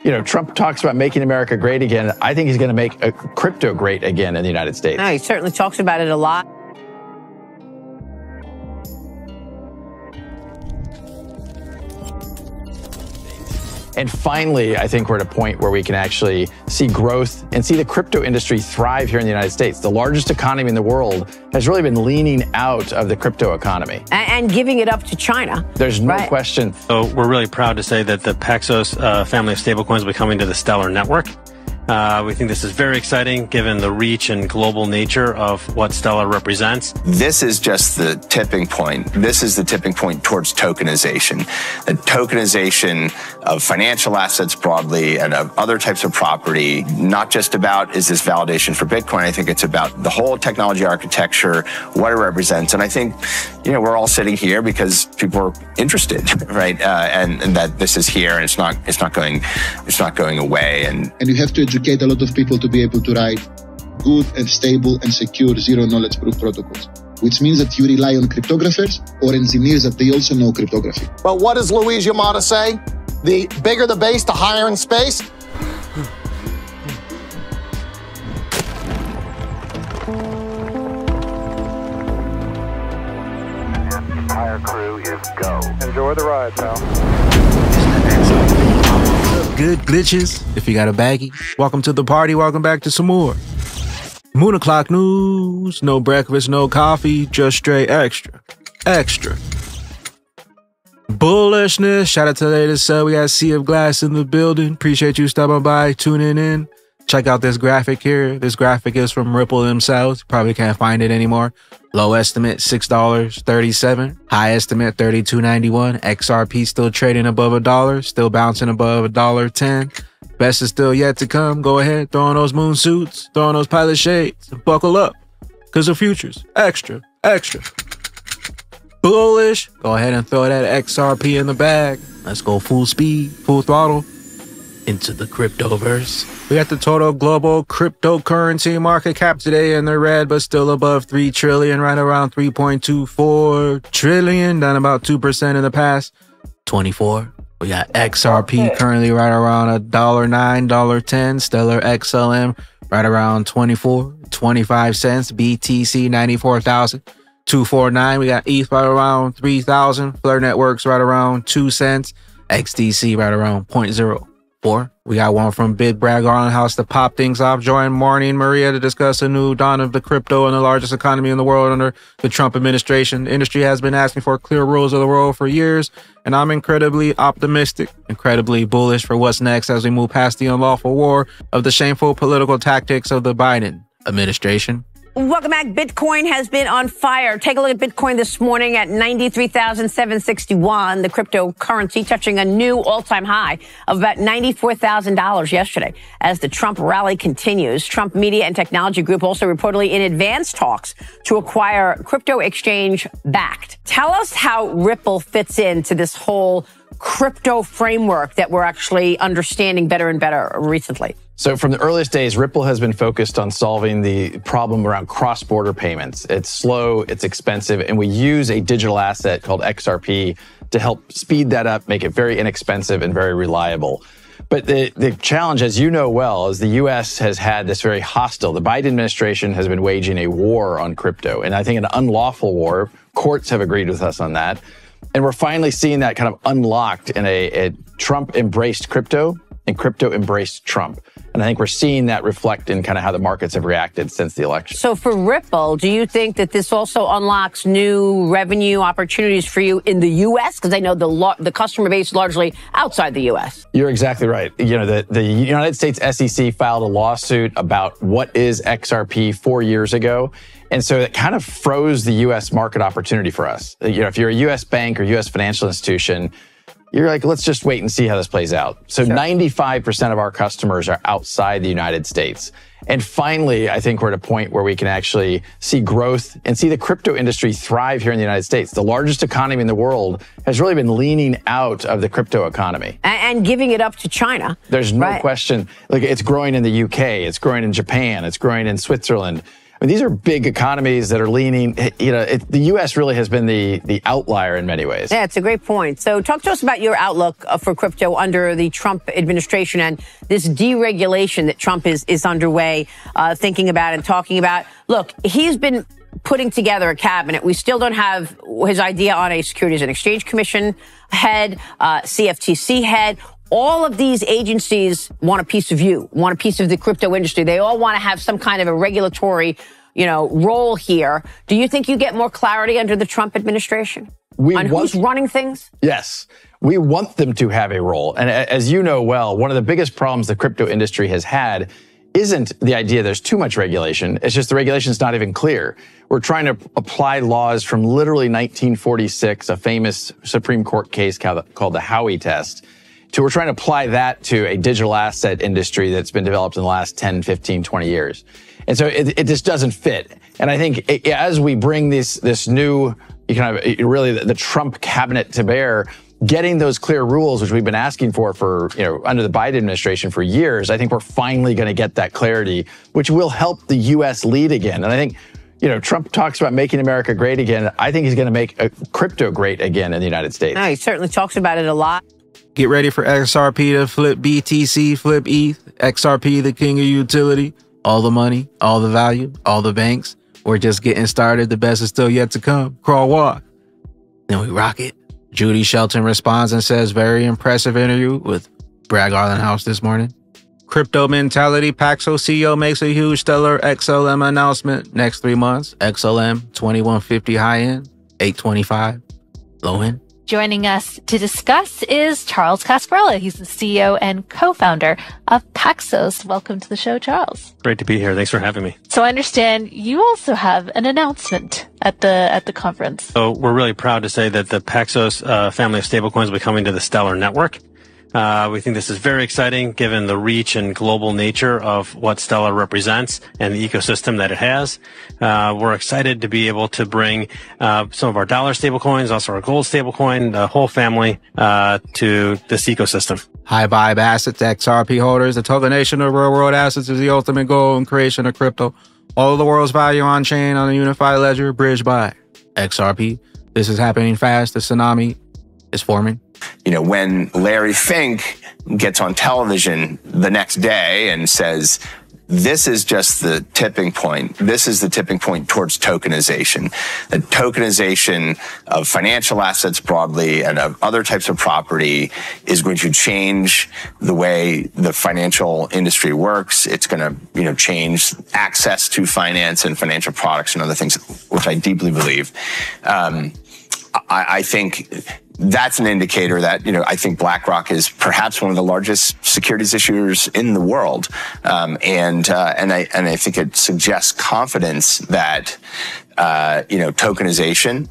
You know, Trump talks about making America great again. I think he's going to make crypto great again in the United States. No, he certainly talks about it a lot. And finally, I think we're at a point where we can actually see growth and see the crypto industry thrive here in the United States. The largest economy in the world has really been leaning out of the crypto economy. And giving it up to China. There's no question. So we're really proud to say that the Paxos family of stablecoins will be coming to the Stellar network. We think this is very exciting given the reach and global nature of what Stellar represents. This is just the tipping point. This is the tipping point towards tokenization. The tokenization of financial assets broadly and of other types of property, not just about is this validation for Bitcoin. I think it's about the whole technology architecture, what it represents. And I think, you know, we're all sitting here because people are interested, right? And that this is here and it's not going away. And you have to educate a lot of people to be able to write good and stable and secure zero-knowledge proof protocols, which means that you rely on cryptographers or engineers that they also know cryptography. But what does Luis Yamada say? The bigger the base, the higher in space? Entire crew is go. Enjoy the ride, pal. Good glitches. If you got a baggie, welcome to the party. Welcome back to some more Moon O'Clock News. No breakfast, no coffee, just straight extra. Bullishness. Shout out to the latest sub. We got Sea of Glass in the building. Appreciate you stopping by, tuning in. Check out this graphic here. This graphic is from Ripple themselves. Probably can't find it anymore. Low estimate, $6.37. High estimate, $32.91. XRP still trading above $1. Still bouncing above $1.10. Best is still yet to come. Go ahead, throw on those moon suits, throw on those pilot shades, buckle up. Because the future's extra. Bullish. Go ahead and throw that XRP in the bag. Let's go full speed, full throttle into the cryptoverse. We got the total global cryptocurrency market cap today in the red, but still above 3 trillion, right around 3.24 trillion, down about 2% in the past 24. We got XRP currently right around $1.09, $1.10. Stellar XLM right around 25 cents. BTC 94,249. We got ETH right around 3,000. Flare Networks right around 2 cents. XDC right around 0.04. We got one from Big Brad Garland House to pop things off. Join Marnie and Maria to discuss a new dawn of the crypto and the largest economy in the world under the Trump administration. The industry has been asking for clear rules of the world for years, and I'm incredibly optimistic, incredibly bullish for what's next as we move past the unlawful war of the shameful political tactics of the Biden administration. Welcome back. Bitcoin has been on fire. Take a look at Bitcoin this morning at 93,761. The cryptocurrency touching a new all-time high of about $94,000 yesterday. As the Trump rally continues, Trump Media and Technology Group also reportedly in advanced talks to acquire crypto exchange Bakkt. Tell us how Ripple fits into this whole crypto framework that we're actually understanding better and better recently. So from the earliest days, Ripple has been focused on solving the problem around cross-border payments. It's slow, it's expensive, and we use a digital asset called XRP to help speed that up, make it very inexpensive and very reliable. But the challenge, as you know well, is the U.S. has had this very hostile. The Biden administration has been waging a war on crypto, and I think an unlawful war. Courts have agreed with us on that. And we're finally seeing that kind of unlocked in a Trump embraced crypto and crypto embraced Trump. And I think we're seeing that reflect in kind of how the markets have reacted since the election. So for Ripple, do you think that this also unlocks new revenue opportunities for you in the U.S.? Because I know the customer base is largely outside the U.S. You're exactly right. You know, the United States SEC filed a lawsuit about what is XRP 4 years ago. And so it kind of froze the U.S. market opportunity for us. You know, if you're a U.S. bank or U.S. financial institution, you're like, let's just wait and see how this plays out. So sure. 95% of our customers are outside the United States. And finally, I think we're at a point where we can actually see growth and see the crypto industry thrive here in the United States. The largest economy in the world has really been leaning out of the crypto economy. And giving it up to China. There's no question. Like, it's growing in the UK, it's growing in Japan, it's growing in Switzerland. I mean, these are big economies that are leaning, the U.S. really has been the outlier in many ways. Yeah, it's a great point. So talk to us about your outlook for crypto under the Trump administration and this deregulation that Trump is underway, thinking about and talking about. Look, he's been putting together a cabinet. We still don't have his idea on a Securities and Exchange Commission head, CFTC head. All of these agencies want a piece of you, want a piece of the crypto industry. They all want to have some kind of a regulatory, role here. Do you think you get more clarity under the Trump administration on who's running things? Yes. We want them to have a role. And as you know well, one of the biggest problems the crypto industry has had isn't the idea there's too much regulation. It's just the regulation's not even clear. We're trying to apply laws from literally 1946, a famous Supreme Court case called the Howey test. We're trying to apply that to a digital asset industry that's been developed in the last 10, 15, 20 years. And so it just doesn't fit. And I think as we bring this new, really the Trump cabinet to bear, getting those clear rules, which we've been asking for under the Biden administration for years, I think we're finally going to get that clarity, which will help the U.S. lead again. And I think, Trump talks about making America great again. I think he's going to make crypto great again in the United States. No, he certainly talks about it a lot. Get ready for XRP to flip BTC, flip ETH, XRP, the king of utility, all the money, all the value, all the banks. We're just getting started. The best is still yet to come. Crawl, walk. Then we rock it. Judy Shelton responds and says, very impressive interview with Brad Garlinghouse this morning. Crypto mentality. Paxos CEO makes a huge stellar XLM announcement. Next 3 months. XLM 2150 high end, 825 low end. Joining us to discuss is Charles Cascarella. He's the CEO and co-founder of Paxos. Welcome to the show, Charles. Great to be here. Thanks for having me. So I understand you also have an announcement at the conference. So we're really proud to say that the Paxos family of stablecoins will be coming to the Stellar network. We think this is very exciting given the reach and global nature of what Stellar represents and the ecosystem that it has. We're excited to be able to bring some of our dollar stablecoins, also our gold stablecoin, the whole family to this ecosystem. High vibe assets, XRP holders. The tokenization of real world assets is the ultimate goal in creation of crypto. All of the world's value on chain on a unified ledger, bridged by XRP. This is happening fast. The tsunami is forming. When Larry Fink gets on television the next day and says, this is just the tipping point. This is the tipping point towards tokenization. The tokenization of financial assets broadly and of other types of property is going to change the way the financial industry works. It's going to, change access to finance and financial products and other things, which I deeply believe. I think that's an indicator that, I think BlackRock is perhaps one of the largest securities issuers in the world. And I think it suggests confidence that, tokenization,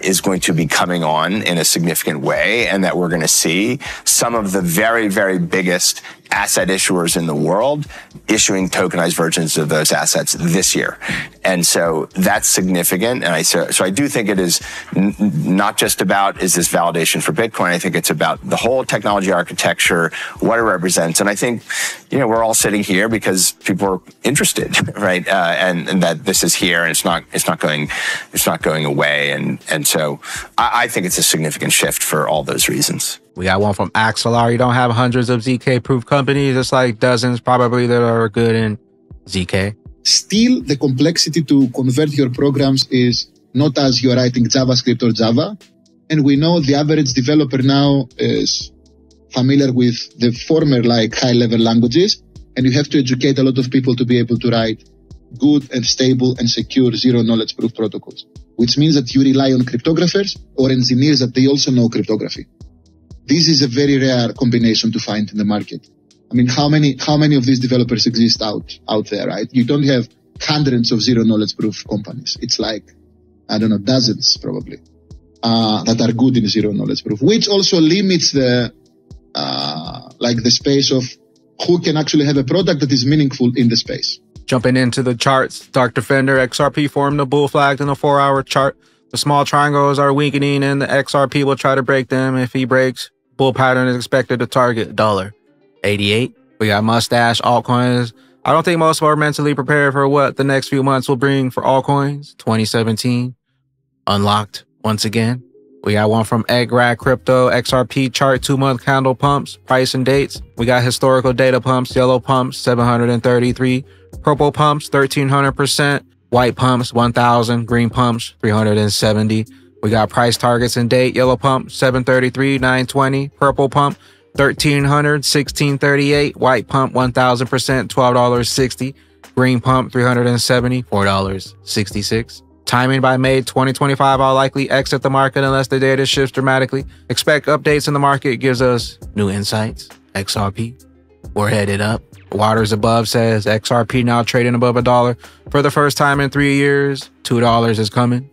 is going to be coming on in a significant way, and that we're going to see some of the very, very biggest asset issuers in the world issuing tokenized versions of those assets this year. And so that's significant. And so I do think it is not just about, is this validation for Bitcoin? I think it's about the whole technology architecture, what it represents. And I think, we're all sitting here because people are interested, right? And that this is here and it's not going away. And so I think it's a significant shift for all those reasons. We got one from Axelar. You don't have hundreds of ZK-proof companies. It's like dozens probably that are good in ZK. Still, the complexity to convert your programs is not as you're writing JavaScript or Java. And we know the average developer now is familiar with the former high-level languages. And you have to educate a lot of people to be able to write good and stable and secure zero-knowledge proof protocols, which means that you rely on cryptographers or engineers that they also know cryptography. This is a very rare combination to find in the market. I mean, how many of these developers exist out there, right? You don't have hundreds of zero-knowledge proof companies. It's dozens probably, that are good in zero-knowledge proof, which also limits the space of who can actually have a product that is meaningful in the space. Jumping into the charts, Dark Defender, XRP formed a bull flag in a 4-hour chart. The small triangles are weakening and the XRP will try to break them. If he breaks, bull pattern is expected to target $1.88. We got Mustache altcoins. I don't think most of us are mentally prepared for what the next few months will bring for altcoins. 2017 unlocked once again. We got one from Egg Crypto, XRP chart 2-month candle pumps, price and dates. We got historical data pumps, yellow pumps 733, purple pumps 1300%, white pumps 1000, green pumps 370. We got price targets and date, yellow pump 733, 920, purple pump 1300, 1638, white pump 1000%, $12.60, green pump 370, $4.66. Timing by May 2025, I'll likely exit the market unless the data shifts dramatically. Expect updates in the market gives us new insights. XRP, we're headed up. Waters above says XRP now trading above $1 for the first time in 3 years. $2 is coming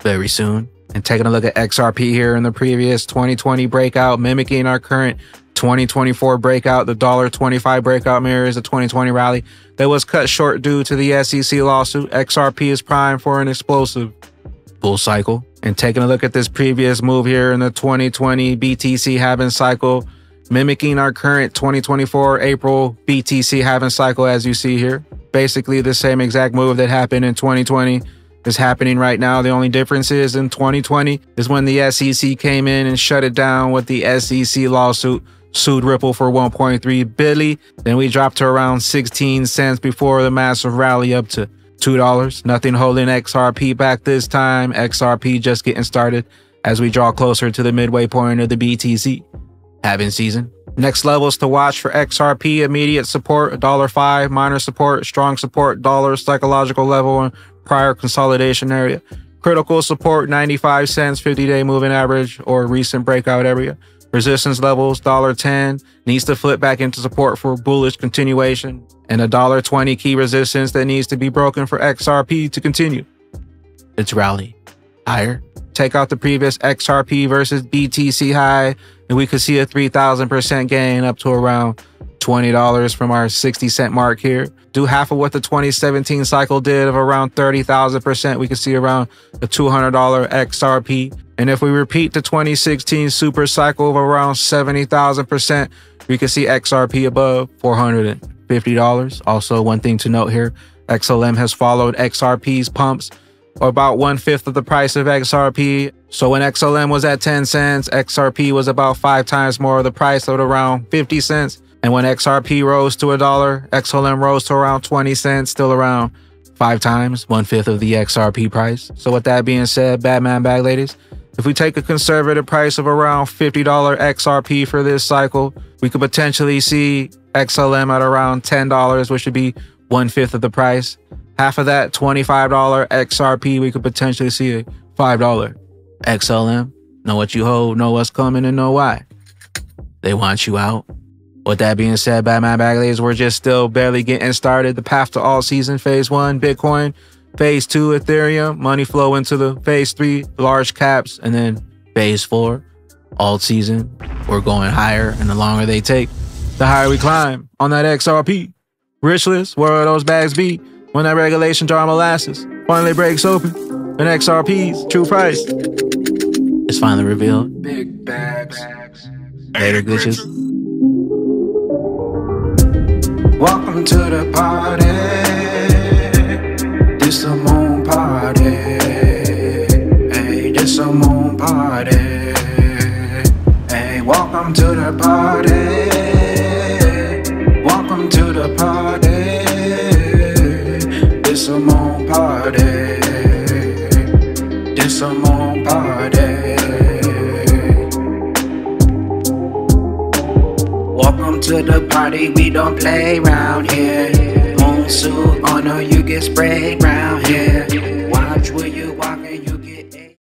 very soon. And taking a look at XRP here in the previous 2020 breakout, mimicking our current 2024 breakout, the $1.25 breakout mirrors the 2020 rally that was cut short due to the SEC lawsuit. XRP is primed for an explosive bull cycle. And taking a look at this previous move here in the 2020 BTC halving cycle, mimicking our current 2024 April BTC halving cycle, as you see here. Basically the same exact move that happened in 2020 is happening right now. The only difference is in 2020 is when the SEC came in and shut it down with the SEC lawsuit, sued Ripple for $1.3 billion. Then we dropped to around 16 cents before the massive rally up to $2. Nothing holding XRP back this time. XRP just getting started as we draw closer to the midway point of the BTC halving season. Next levels to watch for XRP: immediate support $1.05, minor support, strong support $1, psychological level and prior consolidation area. Critical support 95 cents, 50-day moving average or recent breakout area. Resistance levels $1.10, needs to flip back into support for bullish continuation, and $1.20 key resistance that needs to be broken for XRP to continue its rally higher. Take out the previous XRP versus BTC high, and we could see a 3,000% gain up to around $20 from our 60-cent mark here. Do half of what the 2017 cycle did of around 30,000%. We could see around a $200 XRP. And if we repeat the 2016 super cycle of around 70,000%, we could see XRP above $450. Also, one thing to note here, XLM has followed XRP's pumps, about 1/5 of the price of XRP. So when XLM was at 10 cents, XRP was about 5 times more of the price at around 50 cents. And when XRP rose to $1, XLM rose to around 20 cents, still around 5 times, 1/5 of the XRP price. So with that being said, bad man, bad ladies, if we take a conservative price of around $50 XRP for this cycle, we could potentially see XLM at around $10, which would be 1/5 of the price. Half of that, $25 XRP, we could potentially see a $5 XLM. Know what you hold, know what's coming, and know why. They want you out. With that being said, Batman Bag Ladies, we're just still barely getting started. The path to all season, phase 1, Bitcoin, phase 2, Ethereum, money flow into the phase 3, large caps, and then phase 4, alt season. We're going higher, and the longer they take, the higher we climb on that XRP. Rich list, where will those bags be when that regulation jar molasses finally breaks open and XRP's true price is finally revealed? Big bags. Later, glitches. Welcome to the party. This a moon party. Hey, this a moon party. Hey, welcome to the party. Welcome to the party. This a moon party. This a moon party. Welcome to the party, we don't play round here. Moon suit on or you get sprayed round here.